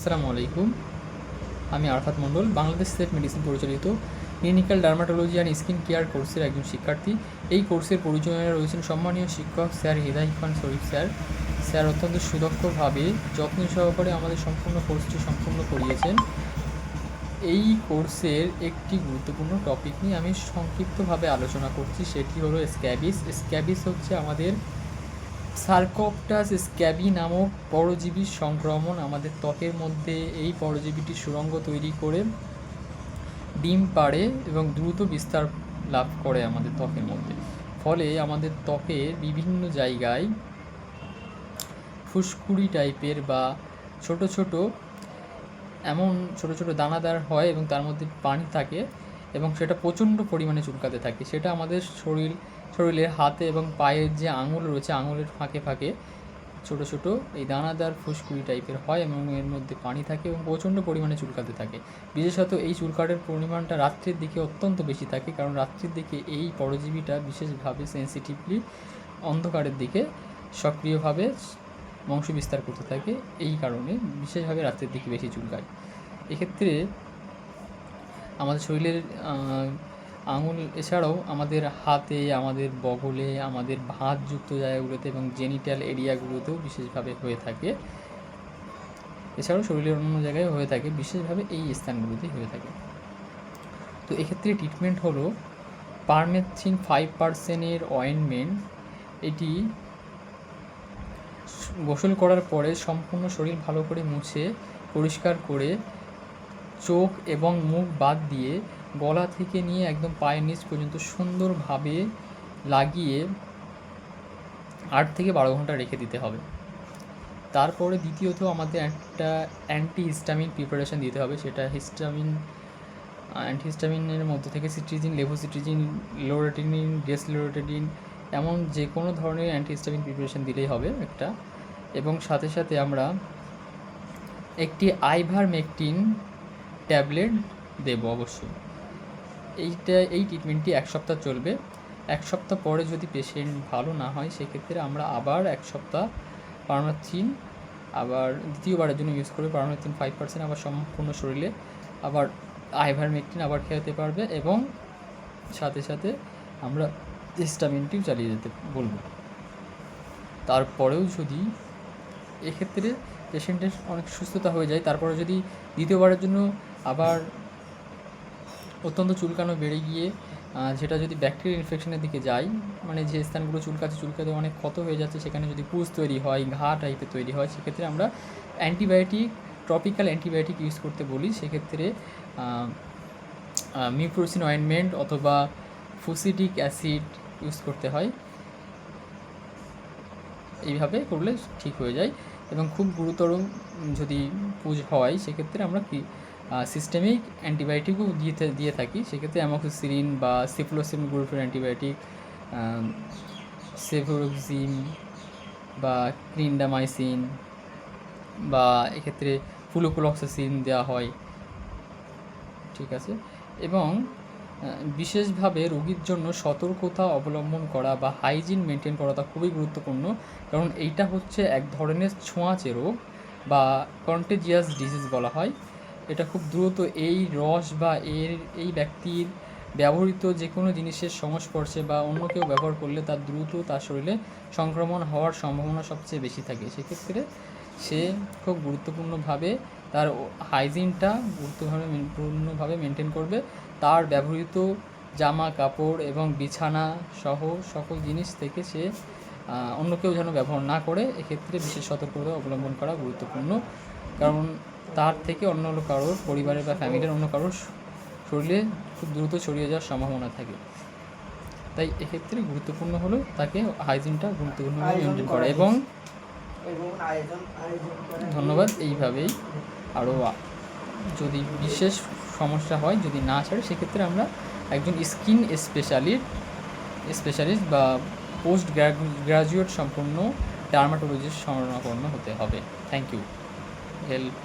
আসসালামু আলাইকুম। আমি আরাফাত মণ্ডল, বাংলাদেশ স্টেট মেডিসিন পরিচালিত clinical dermatology and skin care কোর্সের একজন শিক্ষার্থী। এই কোর্সের পরিচালনায় রয়েছেন সম্মানীয় শিক্ষক স্যার হৃদয় খান শরীফ স্যার। স্যার অত্যন্ত সুদক্ষভাবে যত্ন সহকারে আমাদের সম্পূর্ণ কোর্সটি সম্পূর্ণ করিয়েছেন। এই কোর্সের একটি গুরুত্বপূর্ণ টপিক নিয়ে আমি সংক্ষিপ্তভাবে আলোচনা করছি, সেটি হলো স্ক্যাবিস। স্ক্যাবিস হচ্ছে আমাদের সার্কোপ্টাস স্ক্যাবি নামক পরজীবীর সংক্রমণ। আমাদের ত্বকের মধ্যে এই পরজীবীটি সুড়ঙ্গ তৈরি করে ডিম পাড়ে এবং দ্রুত বিস্তার লাভ করে আমাদের ত্বকের মধ্যে। ফলে আমাদের ত্বকের বিভিন্ন জায়গায় ফুসকুড়ি টাইপের বা ছোট ছোট দানাদার হয় এবং তার মধ্যে পানি থাকে এবং সেটা প্রচণ্ড পরিমাণে চুলকাতে থাকে। সেটা আমাদের শরীরের হাতে এবং পায়ের যে আঙুল রয়েছে, আঙুলের ফাঁকে ফাঁকে ছোটো ছোটো এই দানাদার ফুসকুড়ি টাইপের হয় এবং এর মধ্যে পানি থাকে এবং প্রচণ্ড পরিমাণে চুলকাতে থাকে। বিশেষত এই চুলকাটের পরিমাণটা রাত্রির দিকে অত্যন্ত বেশি থাকে, কারণ রাত্রির দিকে এই পরজীবীটা বিশেষভাবে সেন্সিটিভলি অন্ধকারের দিকে সক্রিয়ভাবে বংশ বিস্তার করতে থাকে। এই কারণে বিশেষভাবে রাত্রের দিকে বেশি চুলকায়। এক্ষেত্রে আমাদের শরীরের আঙুল এছাড়াও আমাদের হাতে, আমাদের বগলে, আমাদের ভাঁজযুক্ত জায়গাগুলোতে এবং জেনিটাল এরিয়াগুলোতেও বিশেষভাবে হয়ে থাকে। এছাড়াও শরীরের অন্য জায়গায় হয়ে থাকে, বিশেষভাবে এই স্থানগুলোতেই হয়ে থাকে। তো এক্ষেত্রে ট্রিটমেন্ট হলো পারমেথ্রিন 5% অয়েনমেন্ট। এটি গোসল করার পরে সম্পূর্ণ শরীর ভালো করে মুছে পরিষ্কার করে চোখ এবং মুখ বাদ দিয়ে গলা থেকে নিয়ে একদম পায়ের নিচ পর্যন্ত সুন্দরভাবে লাগিয়ে 8 থেকে 12 ঘন্টা রেখে দিতে হবে। তারপরে দ্বিতীয়ত আমাদের একটা অ্যান্টিহিস্টামিন প্রিপারেশন দিতে হবে। সেটা অ্যান্টিহিস্টামিনের মধ্যে থেকে সিট্রিজিন, লেভোসিট্রিজিন, লোরাটিনিন, ডেসলোরাটিনিন এমন যে কোনো ধরনের অ্যান্টিহিস্টামিন প্রিপারেশন দিলেই হবে একটা। এবং সাথে সাথে আমরা একটি আইভারমেকটিন ট্যাবলেট দেবো অবশ্যই। এই ট্রিটমেন্টটি 1 সপ্তাহ চলবে। 1 সপ্তাহ পরে যদি পেশেন্ট ভালো না হয়, সেক্ষেত্রে আমরা আবার 1 সপ্তাহ পারমেথ্রিন আবার দ্বিতীয়বারের জন্য ইউজ করবে। পারমেথ্রিন 5% আবার সম্পূর্ণ শরীরে, আবার আইভারমেকটিন আবার খেতে পারবে এবং সাথে সাথে আমরা হিস্টামিনটিও চালিয়ে যেতে বলবো। তারপরেও যদি এক্ষেত্রে পেশেন্টের অনেক সুস্থতা হয়ে যায়, তারপরে যদি দ্বিতীয়বারের জন্য আবার অত্যন্ত চুলকানো বেড়ে গিয়ে যেটা যদি ব্যাকটেরিয়াল ইনফেকশনের দিকে যায়, মানে যে স্থানগুলো চুলকাতে অনেক ক্ষত হয়ে যাচ্ছে, সেখানে যদি পুঁজ তৈরি হয়, ঘা টাইপের তৈরি হয়, সেক্ষেত্রে আমরা টপিক্যাল অ্যান্টিবায়োটিক ইউজ করতে বলি। সেক্ষেত্রে মিউকোসিন অয়েনমেন্ট অথবা ফুসিডিক অ্যাসিড ইউজ করতে হয়। এইভাবে করলে ঠিক হয়ে যায়। এবং খুব গুরুতর যদি পুঁজ হয়, সেক্ষেত্রে আমরা সিস্টেমিক অ্যান্টিবায়োটিকও দিয়ে থাকি। সেক্ষেত্রে অ্যামোক্সিসিলিন বা সিফ্লোসিন গ্রুপের অ্যান্টিবায়োটিক, সেভোরক্সিম বা ক্লিন্ডামাইসিন বা এক্ষেত্রে ফ্লুক্লোক্সাসিন দেওয়া হয়। ঠিক আছে। এবং বিশেষভাবে রোগীর জন্য সতর্কতা অবলম্বন করা বা হাইজিন মেনটেন করাটা খুবই গুরুত্বপূর্ণ, কারণ এইটা হচ্ছে এক ধরনের ছোঁয়াচে রোগ বা কন্টেজিয়াস ডিজিজ বলা হয়। এটা খুব দ্রুত এই রস বা এই ব্যক্তির ব্যবহৃত যে কোনো জিনিসের সংস্পর্শে বা অন্য কেউ ব্যবহার করলে তার শরীরে সংক্রমণ হওয়ার সম্ভাবনা সবচেয়ে বেশি থাকে। সেক্ষেত্রে সে খুব গুরুত্বপূর্ণভাবে তার হাইজিনটা গুরুত্বপূর্ণভাবে মেনটেন করবে। তার ব্যবহৃত জামা কাপড় এবং বিছানা সহ সকল জিনিস থেকে সে অন্য কেউ যেন ব্যবহার না করে, এক্ষেত্রে বিশেষ সতর্কতা অবলম্বন করা গুরুত্বপূর্ণ, কারণ তার থেকে অন্য কারোর পরিবারের বা ফ্যামিলির অন্য কারোর শরীরে খুব দ্রুত ছড়িয়ে যাওয়ার সম্ভাবনা থাকে। তাই এক্ষেত্রে গুরুত্বপূর্ণ হলো তাকে হাইজিনটা গুরুত্বপূর্ণভাবে মেনটেন করা। এবং ধন্যবাদ। এইভাবেই আরও যদি বিশেষ সমস্যা হয়, যদি না ছাড়ে, সেক্ষেত্রে আমরা একজন স্কিন স্পেশালিস্ট বা পোস্ট গ্রাজুয়েট সম্পূর্ণ ডার্মাটোলজিস্ট শরণাপন্ন হতে হবে। Thank you. হেল্প